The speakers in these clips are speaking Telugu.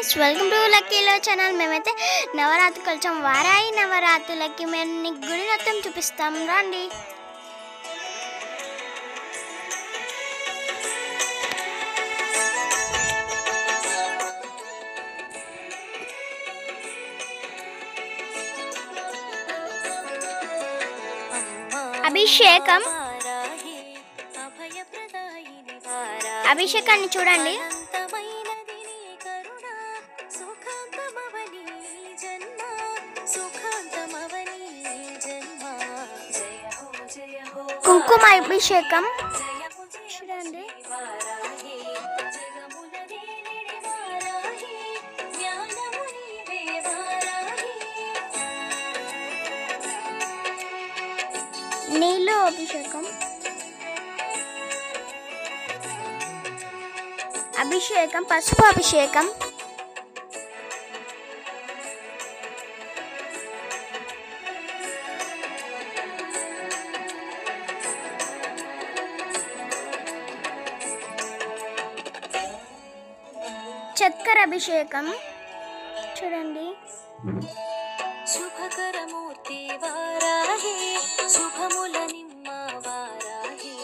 ఫ్రెండ్స్, వెల్కమ్ టు లక్కీలో ఛానల్. మేమైతే నవరాత్రికి వచ్చాం. వారాయి నవరాత్రులకి మేము నీకు గుడి మొత్తం చూపిస్తాం, రండి. అభిషేకాన్ని చూడండి. కుంకుమ అభిషేకం చూడండి. నీళ్ళు అభిషేకం, అభిషేకం, పసుపు అభిషేకం, చక్కెర అభిషేకం చూడండి. శుభకరమూర్తి వారాహి శుభముల నిమ్మ వారాహి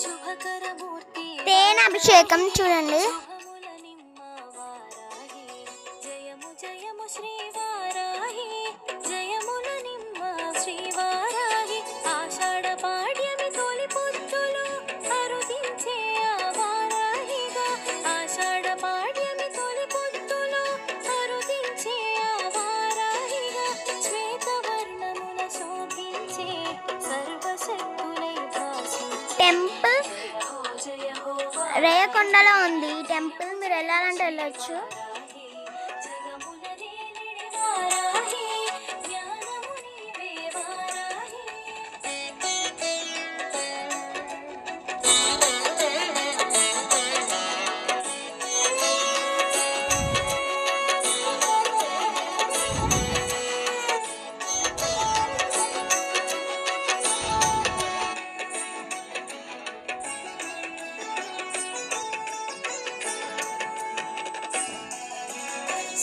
శుభకరమూర్తి తేనె అభిషేకం చూడండి. శుభముల నిమ్మ వారాహి జయము జయము శ్రీ వారాహి జయముల నిమ్మ శ్రీ వారాహి ఆషాఢ పాడ్యమి తొలి పొద్దులు అరుదించే ఆ వారాహిగా ఆషాఢ పాడ్యమి తొలి పొద్దులు అరుదించే ఆ వారాహిగా శ్వేతవర్ణమున శోభించే సర్వశక్తులై భాసి టెంపుల్ రేయకొండలో ఉంది. ఈ టెంపుల్ మీరు వెళ్ళాలంటే వెళ్ళొచ్చు.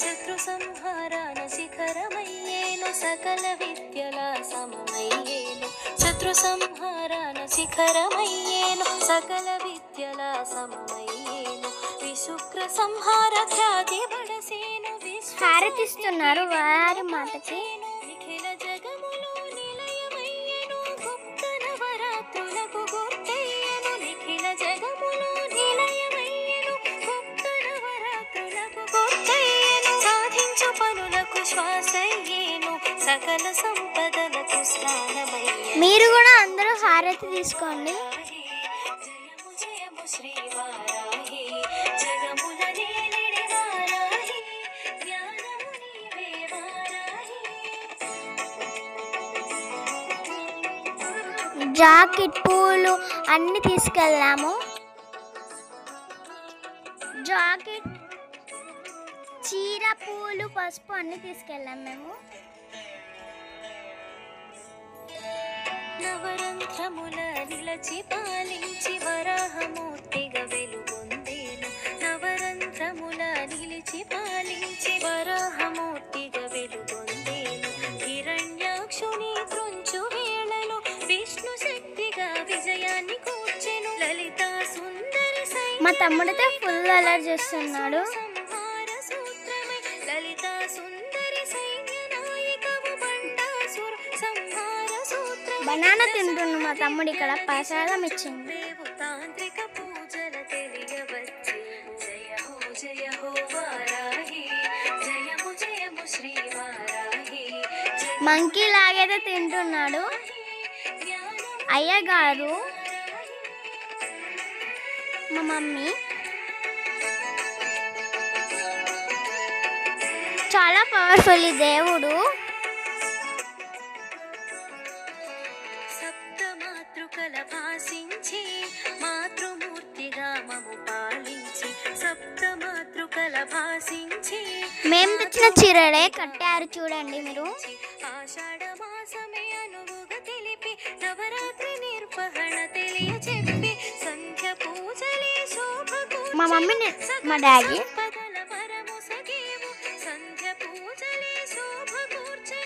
శత్రు సంహారాన శిఖరమయ్యేను సకల విద్యల సమమయ్యేను శత్రు సంహారాన శిఖరమయ్యేను సకల విద్యల సమమయ్యేను విశుక్ర సంహార ఖ్యాతి బడసేను హారతిస్తున్నారు వారి మాతకి. నిఖిల జగములో నిలయమయ్యేను గుప్త నవరాత్రులకు గుర్తయ్యేను నిఖిల జగములో నిలయమయ్యేను గుప్త నవరాత్రులకు గుర్తయ్యేను సాధించు పనులకు శ్వాసయ్యేను సకల సంపదలకు స్నానమయ్యేను. మీరు కూడా అందరూ హారతి తీసుకోండి. జయము జయము శ్రీ వారాహి జగముల నేలిడి వారాహి జ్ఞానము నీవే వారాహి. జాకెట్ పూలు అన్ని తీసుకెళ్ళాము. జాకెట్, చీర, పూలు, పసుపు అన్ని తీసుకెళ్ళాం మేము. నవరంధ్రముల నిలచి పాలించి వరాహమూర్తిగా వెలుగొందేను నవరంధ్రముల నిలిచి పాలించి వరాహమూర్తిగా వెలుగొందేను హిరణ్యాక్షుని త్రుంచు వేళలో విష్ణు శక్తిగా విజయాన్ని కూర్చెను లలితా సుందరి మా తమ్ముడితో ఫుల్ అలర్ట్ చేస్తున్నాడు. లలితా సుందరి సైన్య నాయకము బండాసుర సంహార సూత్ర బనానా తింటున్న మా తమ్ముడు ఇక్కడ ప్రసాదం ఇచ్చింది. తాంత్రిక పూజల తెలియవచ్చి జయ హో జయ హో వారాహి జయము జయము శ్రీ వారాహి. మంకీ లాగైతే తింటున్నాడు అయ్యగారు, మా మమ్మీ. చాలా పవర్ఫుల్ ఈ దేవుడు. సప్త మాతృకల భాసించి మాతృమూర్తిగా మము పాలించి సప్త మాతృకల భాసించి మేము తెచ్చిన చీరలే కట్టారు చూడండి మీరు. ఆషాఢ మాసమే అనువుగా తెలిపి నవరాత్రి నిర్వహణ తెలియ చెప్పి సంధ్య పూజలే శోభకు మా మమ్మీ మా డాడీ నొసగేవు సంధ్య పూజలే శోభ కూర్చె